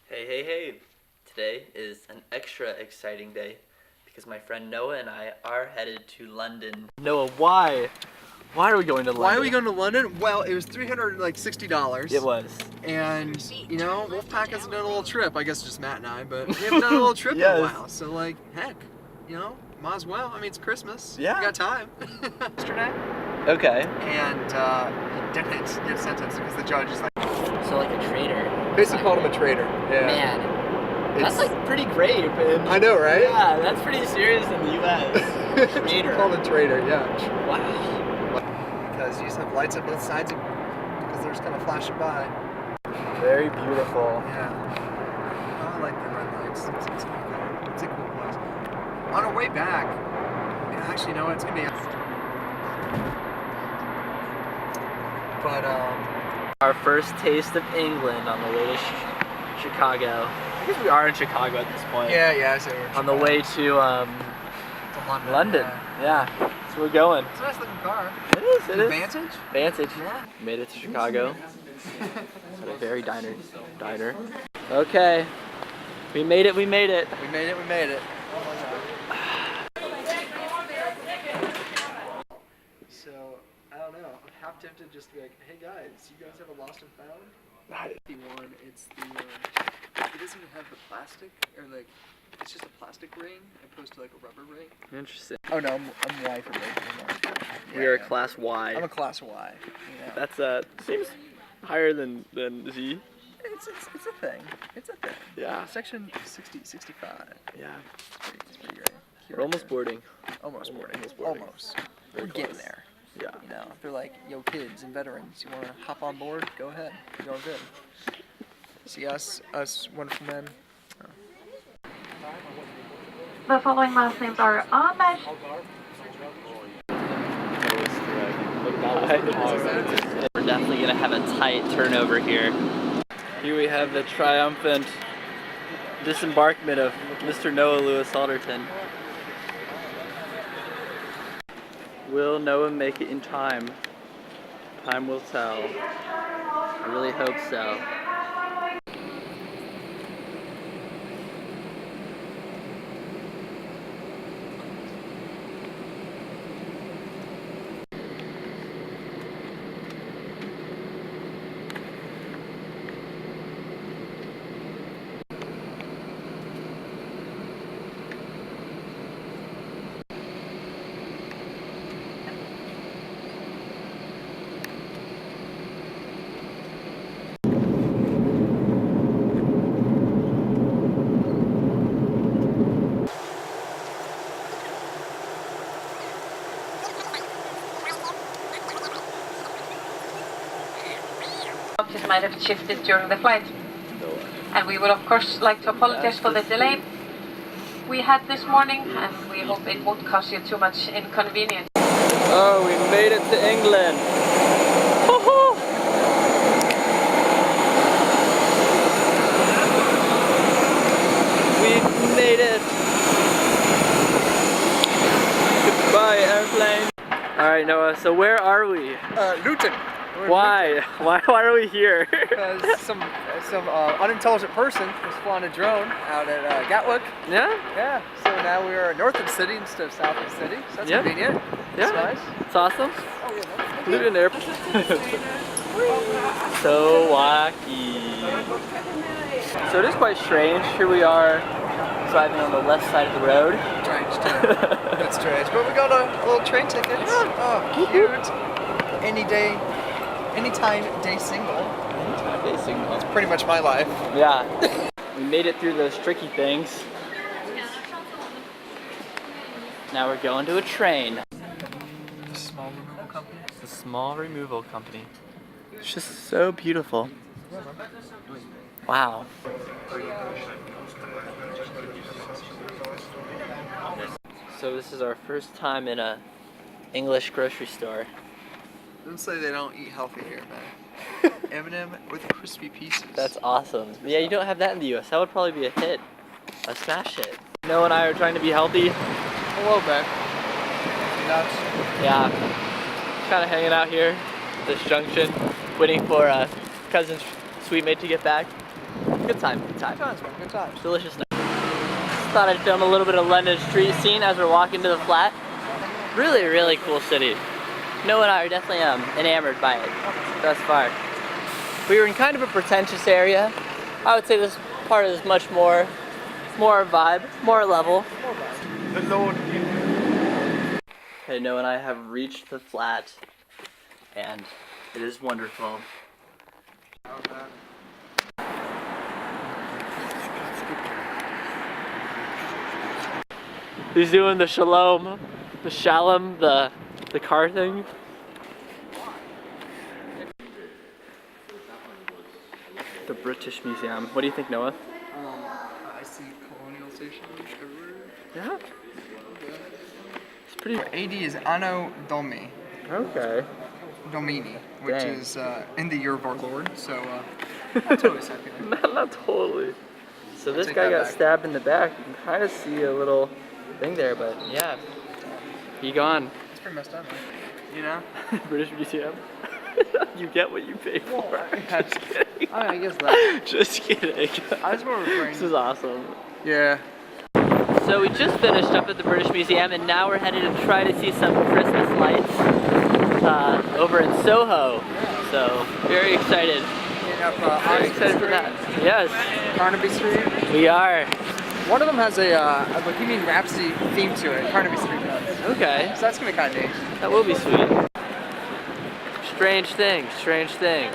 Hey. Today is an extra exciting day because my friend Noah and I are headed to London. Noah, why? Why are we going to London? Why are we going to London? Well, it was $360. It was. And, you know, Wolfpack hasn't done a little trip. I guess just Matt and I, but we haven't done a little trip Yes. in a while. So, like, heck, you know, might as well. I mean, it's Christmas. Yeah. We got time. Yesterday. Okay. And he didn't get sentenced because the judge is like... So like a traitor. Basically called him a traitor. Yeah. Man, that's like pretty grave. And I know, right? yeah, that's pretty serious in the U.S. Traitor. Called a traitor, yeah. Wow. Because you just have lights on both sides because they're just kind of flashing by. Very beautiful. Yeah. I like the red lights. It's a cool place. On our way back, actually, you know what? It's gonna be. But Our first taste of England on the way to Chicago. I guess we are in Chicago at this point. yeah. So we're On the way to London. Yeah. So we're going. It's a nice looking car. It is. Vantage. Vantage. Yeah. Made it to Chicago. At a very diner. Okay. We made it. We made it. So, I don't know. I'm half tempted just to be like, hey guys, you guys have a lost and found? The one, it's the, it doesn't even have the plastic, or like, it's just a plastic ring, opposed to like a rubber ring. Interesting. Oh no, I'm Y for both. We are class Y. I'm a class Y. Yeah. That's seems higher than Z. It's a thing. It's a thing. Yeah. Section 60, 65. Yeah. It's pretty great. We're almost boarding. Almost boarding. boarding. Almost. Very We're getting close. there. Yeah. You know, if they're like, yo kids and veterans, you want to hop on board? Go ahead. You're all good. See us wonderful men. The following last names are Ahmed. We're definitely gonna have a tight turnover here. Here we have the triumphant disembarkment of Mr. Noah Lewis Alderton. Will Noah make it in time? Time will tell. I really hope so. Objects might have shifted during the flight. And we would of course like to apologize for the delay we had this morning, and we hope it won't cause you too much inconvenience. Oh, we made it to England! Woohoo! We made it! Goodbye, airplane! Alright, Noah, so where are we? Luton. Why? Why are we here? Because some unintelligent person was flying a drone out at Gatwick. Yeah? Yeah. So now we are north of the city instead of south of the city. So that's Yeah. convenient. Yeah. That's nice. It's awesome. Oh yeah. Luton Airport. So wacky. So it is quite strange. Here we are driving on the left side of the road. Strange too. That's strange. But we got a little train ticket. Oh, cute. Any day, anytime day single. Day signal. That's pretty much my life. Yeah. We made it through those tricky things. Now we're going to a train. Small removal company. The small removal company. It's just so beautiful. Wow. So this is our first time in a English grocery store. Don't say they don't eat healthy here, man. M&M with crispy pieces. That's awesome. Yeah, you don't have that in the US. That would probably be a hit. A smash hit. Noah and I are trying to be healthy. Hello, man. Nuts. Yeah. Kind of hanging out here at this junction, waiting for cousin's sweet mate to get back. Good time, good time. Good times, man. Good times. Delicious night. Thought I'd film a little bit of London street scene as we're walking to the flat. Really, really cool city. Noah and I are definitely enamored by it thus far. We were in kind of a pretentious area. I would say this part is much more vibe, more level. Okay, Noah and I have reached the flat, and it is wonderful. He's doing the shalom, the car thing. The British Museum. What do you think, Noah? I see colonial stations everywhere. Yeah. It's pretty. AD is Anno Domi. Okay. Domini, which Dang. is in the year of our Lord, so not totally second. Not totally. So this take guy that got back. stabbed in the back. You can kind of see a little thing there, but yeah, he gone. It's pretty messed up, man. You know? British Museum. You get what you pay for. Just kidding. I guess that. Just kidding. I just want to refrain. This is awesome. Yeah. So we just finished up at the British Museum, and now we're headed to try to see some Christmas lights over in Soho. So very excited. Very excited for that. Yes, Carnaby Street. we are. One of them has a Bohemian Rhapsody theme to it. Carnaby Street does. Okay, So that's gonna be kind of neat. that will be sweet. Strange thing, strange thing.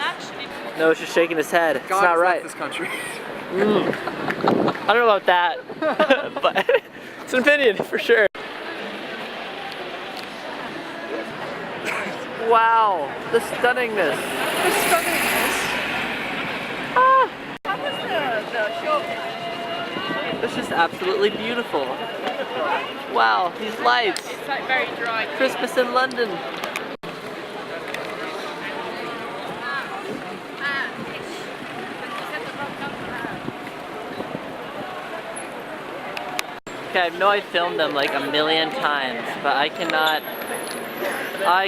Noah's just shaking his head. It's God not has right. left this country. I don't know about that, but it's an opinion for sure. Wow, the stunningness. Ah. It's just absolutely beautiful. Wow, these lights. It's like very dry. Christmas in London. Okay, I know I filmed them like a million times, but I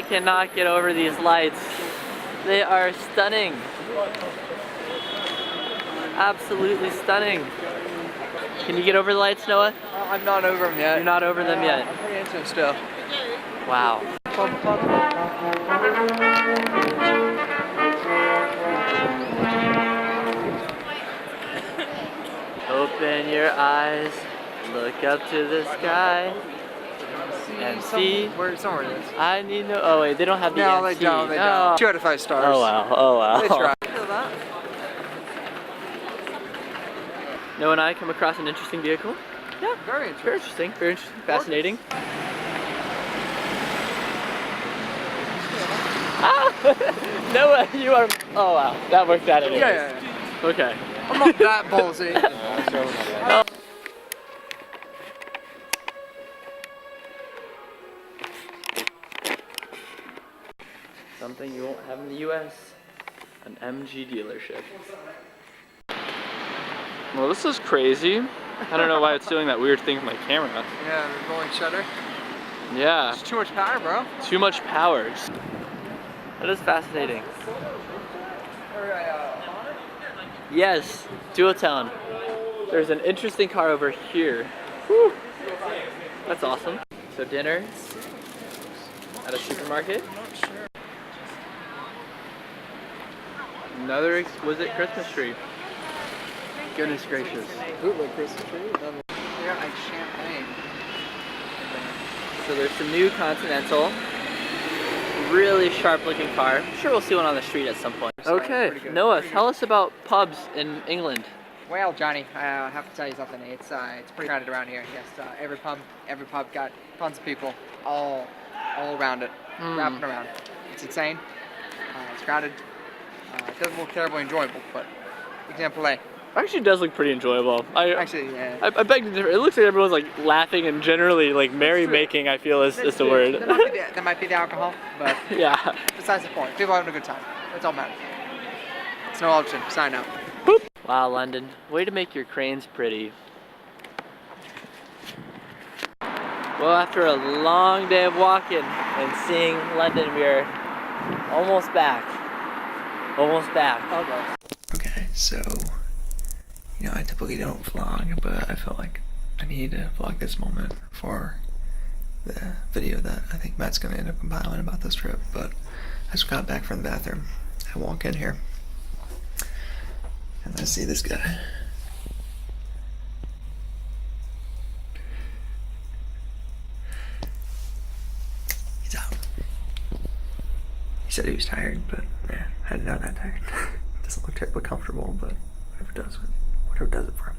cannot get over these lights. They are stunning. Absolutely stunning. Can you get over the lights, Noah? I'm not over them yet. You're not over them yet. I'm pretty into them still. Wow. Open your eyes, look up to the sky, and see. Somewhere it is. I need no. Oh wait, they don't have the No, they MC. don't. They Oh. don't. 2 out of 5 stars. Oh wow. Oh wow. They try. Feel that? Noah and I come across an interesting vehicle. Yeah. Very Very interesting. interesting. Very interesting. Fascinating. Ah! Noah, you are. Oh wow, that worked out anyways. Yeah. Okay. I'm not that ballsy. Something you won't have in the U.S. An MG dealership. Well, this is crazy. I don't know why it's doing that weird thing with my camera. Yeah, the rolling shutter. Yeah. It's too much power, bro. Too much power. That is fascinating. Yes, Duotone. There's an interesting car over here. Whew. That's awesome. So dinner at a supermarket. Another exquisite Christmas tree. Goodness gracious. Bootleg Christmas tree. They got like champagne. So there's some new Continental. Really sharp looking car. I'm sure we'll see one on the street at some point. Okay, pretty good. Noah, tell us about pubs in England. Well, Johnny, I have to tell you something. It's pretty crowded around here. Yes, every pub got tons of people all around it, wrapping around. It's insane. It's crowded. It doesn't look terribly enjoyable, but example A. Actually, it does look pretty enjoyable. Actually, yeah. I beg to differ. It looks like everyone's like laughing and generally like merry-making, I feel is the word. That might be the alcohol, but Yeah. besides the point, people are having a good time. That's all that matters. It's no option. Sign up. Boop. Wow, London. Way to make your cranes pretty. Well, after a long day of walking and seeing London, we are almost back. Almost back. Okay, so You know, I typically don't vlog, but I felt like I need to vlog this moment for the video that I think Matt's gonna end up compiling about this trip. But I just got back from the bathroom. I walk in here and I see this guy. He's out. He said he was tired, but yeah, I didn't know that tired. Doesn't look terribly comfortable, but whatever does it for him.